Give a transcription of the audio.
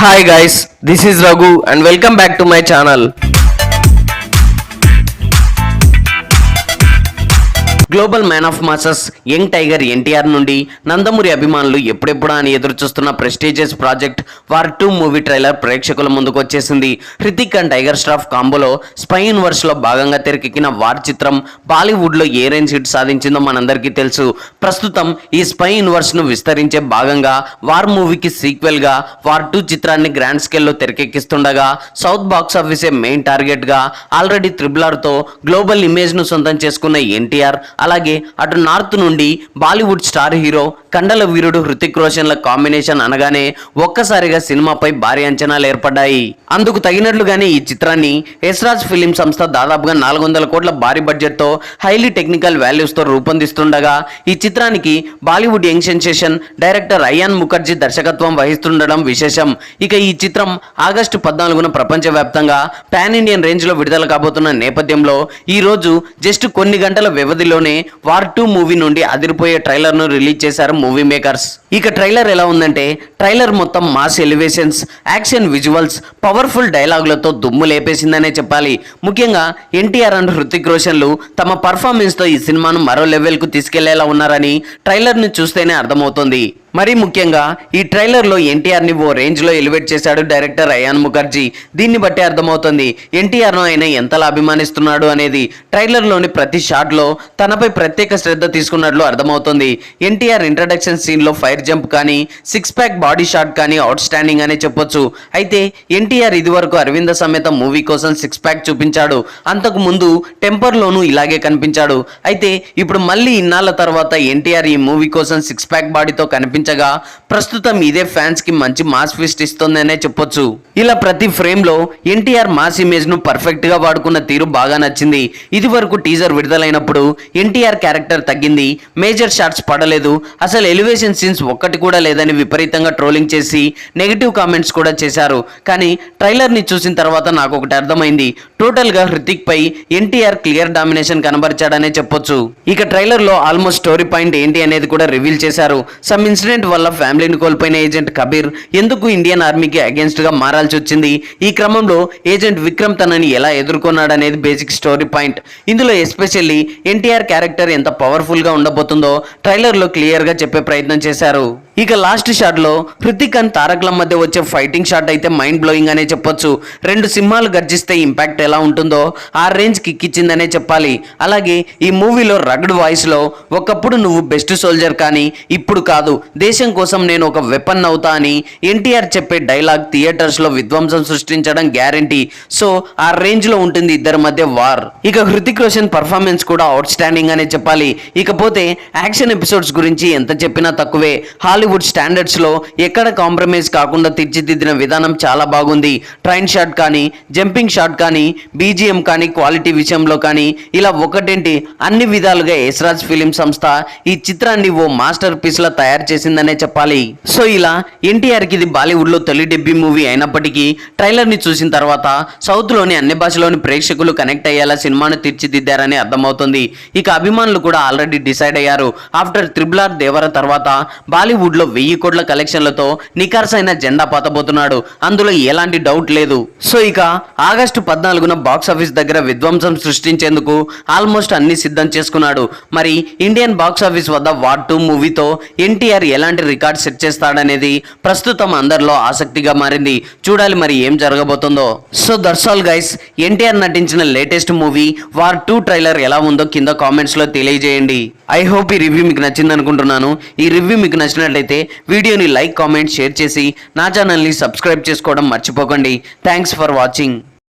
Hi guys, this is Raghu and welcome back to my channel. Global man of masses young tiger NTR నుండి నందమూరి అభిమానులు ఎప్పుడెప్పుడా అని ఎదురు చూస్తున్న prestigious project War 2 movie trailer ప్రేక్షకుల ముందుకు వచ్చేసింది. హృతిక్ అండ్ టైగర్ ష్రాఫ్ కాంబోలో స్పై యూనివర్స్ లో భాగంగా తెరకెక్కిన వార్ చిత్రం బాలీవుడ్ లో ఏ రేంజ్ హిట్ సాధించిందో మనందరికీ తెలుసు. ప్రస్తుతం ఈ స్పై యూనివర్స్ ను విస్తరించే భాగంగా వార్ మూవీకి సీక్వెల్ గా వార్ 2 చిత్రాన్ని గ్రాండ్ స్కేల్ లో తెరకెక్కిస్తుండగా సౌత్ బాక్స్ ఆఫీసే మెయిన్ టార్గెట్ గా ఆల్రెడీ త్రిబుల్ తో గ్లోబల్ ఇమేజ్ ను సొంతం చేసుకున్న ఎన్టీఆర్, అలాగే అటు నార్త్ నుండి బాలీవుడ్ స్టార్ హీరో కండల వీరుడు హృతిక్ రోషన్ల కాంబినేషన్ అనగానే ఒక్కసారిగా సినిమాపై భారీ అంచనాలు ఏర్పడ్డాయి. అందుకు తగినట్లుగానే ఈ చిత్రాన్ని ఎస్రాజ్ ఫిలిం సంస్థ దాదాపుగా 400 కోట్ల భారీ బడ్జెట్ తో హైలీ టెక్నికల్ వాల్యూస్ తో రూపొందిస్తుండగా ఈ చిత్రానికి Bollywood young sensation director Ayan Mukherjee దర్శకత్వం వహిస్తుండడం విశేషం. ఇక ఈ చిత్రం ఆగస్టు 14న ప్రపంచవ్యాప్తంగా పాన్ ఇండియన్ రేంజ్ లో విడుదల కాబోతున్న నేపథ్యంలో ఈ రోజు జస్ట్ కొన్ని గంటల వ్యవధిలోనే వార్ 2 మూవీ నుండి అదిరిపోయే ట్రైలర్ ను రిలీజ్ చేశారు మూవీ మేకర్స్. ఇక ట్రైలర్ ఎలా ఉందంటే ట్రైలర్ మొత్తం mass elevations, action visuals, powerful డైలాగులతో దుమ్ము లేపేసిందనే చెప్పాలి. ముఖ్యంగా ఎన్టీఆర్ అండ్ హృతిక్ రోషన్లు తమ పర్ఫార్మెన్స్ తో ఈ సినిమాను మరో లెవెల్ కు తీసుకెళ్లేలా ఉన్నారని ట్రైలర్ ని చూస్తేనే అర్థమవుతోంది. మరీ ముఖ్యంగా ఈ ట్రైలర్ లో ఎన్టీఆర్ ని ఓ రేంజ్ లో ఎలివేట్ చేశాడు డైరెక్టర్ అయాన్ ముఖర్జీ. దీన్ని బట్టి అర్థమవుతుంది ఎన్టీఆర్ ను ఆయన ఎంతలా అభిమానిస్తున్నాడు అనేది. ట్రైలర్ లోని ప్రతి షాట్ లో తనపై ప్రత్యేక శ్రద్ధ తీసుకున్నట్లు అర్థమవుతుంది. ఎన్టీఆర్ ఇంట్రడక్షన్ సీన్ లో ఫైర్ జంప్ కానీ, 6 ప్యాక్ బాడీ షాట్ కానీ అవుట్ స్టాండింగ్ అనే చెప్పొచ్చు. అయితే ఎన్టీఆర్ ఇదివరకు అరవింద సమేత మూవీ కోసం 6 ప్యాక్ చూపించాడు. అంతకు ముందు టెంపర్ లోనూ ఇలాగే కనిపించాడు. అయితే ఇప్పుడు మళ్ళీ ఇన్నాళ్ల తర్వాత ఎన్టీఆర్ ఈ మూవీ కోసం 6 ప్యాక్ బాడీతో కనిపించాడు. ప్రస్తుతం ఇదే ఫ్యాన్స్ కి మంచి మాస్ ఫీస్ట్ ఇస్తుందనే చెప్పొచ్చు. ఇలా ప్రతి ఫ్రేమ్ లో ఎన్టీఆర్ మాస్ ఇమేజ్ ను పర్ఫెక్ట్ గా వాడుకున్న తీరు బాగా నచ్చింది. ఇది వరకు టీజర్ విడుదలైనప్పుడు ఎన్టీఆర్ క్యారెక్టర్ తగ్గింది, మేజర్ షాట్స్ పడలేదు, అసలు ఎలివేషన్ సీన్స్ ఒక్కటి కూడా లేదని విపరీతంగా ట్రోలింగ్ చేసి నెగిటివ్ కామెంట్స్ కూడా చేశారు. కానీ ట్రైలర్ ని చూసిన తర్వాత నాకు ఒకటి అర్థమైంది. టోటల్ గా హృతిక్ పై ఎన్టీఆర్ క్లియర్ డామినేషన్ కనబరిచాడనే చెప్పొచ్చు. ఇక ట్రైలర్ లో ఆల్మోస్ట్ స్టోరీ పాయింట్ ఏంటి అనేది కూడా రివీల్ చేశారు. సమ్ ఇన్సిడెంట్ వల్ల ఫ్యామిలీని కోల్పోయిన ఏజెంట్ కబీర్ ఎందుకు ఇండియన్ ఆర్మీకి అగేన్స్ట్ గా మారాల్సి వచ్చింది, ఈ క్రమంలో ఏజెంట్ విక్రమ్ తనని ఎలా ఎదుర్కొన్నాడు అనేది బేసిక్ స్టోరీ పాయింట్. ఇందులో ఎస్పెషల్లీ ఎన్టీఆర్ క్యారెక్టర్ ఎంత పవర్ఫుల్ గా ఉండబోతుందో ట్రైలర్ లో క్లియర్ గా చెప్పే ప్రయత్నం చేశారు. ఇక లాస్ట్ షాట్ లో హృతిక్ అండ్ తారక్ల మధ్య వచ్చే ఫైటింగ్ షాట్ అయితే మైండ్ బ్లోయింగ్ అనే చెప్పొచ్చు. 2 సింహాలు గర్జిస్తే ఇంపాక్ట్ ఎలా ఉంటుందో ఆ రేంజ్ కిక్ ఇచ్చిందనే చెప్పాలి. అలాగే ఈ మూవీలో రగడ్ వాయిస్ లో ఒకప్పుడు నువ్వు బెస్ట్ సోల్జర్ కానీ ఇప్పుడు కాదు, దేశం కోసం నేను ఒక వెపన్ అవుతా అని ఎన్టీఆర్ చెప్పే డైలాగ్ థియేటర్స్ లో విధ్వంసం సృష్టించడం గ్యారంటీ. సో ఆ రేంజ్ లో ఉంటుంది ఇద్దరి మధ్య వార్. ఇక హృతిక్ రోషన్ పర్ఫార్మెన్స్ కూడా అవుట్ స్టాండింగ్ అనే చెప్పాలి. ఇకపోతే యాక్షన్ ఎపిసోడ్స్ గురించి ఎంత చెప్పినా తక్కువే. హాలీవుడ్ స్టాండర్డ్స్ లో ఎక్కడ కాంప్రమైజ్ కాకుండా తీర్చిదిద్దిన విధానం చాలా బాగుంది. ట్రైన్ షాట్ కానీ, జంపింగ్ షాట్ కానీ, బీజిఎం కానీ, క్వాలిటీ విషయంలో కానీ ఇలా ఒకటేంటి అన్ని విధాలుగా ఎస్రాజ్ ఫిలిం సంస్థ ఈ చిత్రాన్ని ఓ మాస్టర్ పీస్ లా తయారు చేసిందనే చెప్పాలి. సో ఇలా ఎన్టీఆర్ కి ఇది బాలీవుడ్ లో తొలి డెబ్యూ మూవీ అయినప్పటికీ ట్రైలర్ ని చూసిన తర్వాత సౌత్ లోని అన్ని భాషలోని ప్రేక్షకులు కనెక్ట్ అయ్యేలా సినిమాను తీర్చిదిద్దారని అర్థమవుతుంది. ఇక అభిమానులు కూడా ఆల్రెడీ డిసైడ్ అయ్యారు. ఆఫ్టర్ త్రిబుల్ ఆర్ దేవర తర్వాత బాలీవుడ్ లో 1000 కోట్ల కలెక్షన్లతో నికార్సైన జెండా పాతబోతున్నాడు, అందులో ఎలాంటి డౌట్ లేదు. సో ఇక ఆగస్టు 14న బాక్స్ ఆఫీస్ దగ్గర విధ్వంసం సృష్టించేందుకు ఆల్మోస్ట్ అన్ని సిద్ధం చేసుకున్నాడు. మరి ఇండియన్ బాక్స్ ఆఫీస్ వద్ద వార్ 2 మూవీతో ఎన్టీఆర్ ఎలాంటి రికార్డ్ సెట్ చేస్తాడనేది ప్రస్తుతం అందరిలో ఆసక్తిగా మారింది. చూడాలి మరి ఏం జరగబోతుందో. So that's all guys, NTR నటించిన లేటెస్ట్ మూవీ వార్ 2 ట్రైలర్ ఎలా ఉందో కింద కామెంట్స్ లో తెలియజేయండి. ఐ హోప్ ఈ రివ్యూ మీకు నచ్చింది అనుకుంటున్నాను. ఈ రివ్యూ మీకు నచ్చినట్లయితే వీడియోని లైక్, కామెంట్, షేర్ చేసి నా ఛానల్ని సబ్స్క్రైబ్ చేసుకోవడం మర్చిపోకండి. Thanks for watching.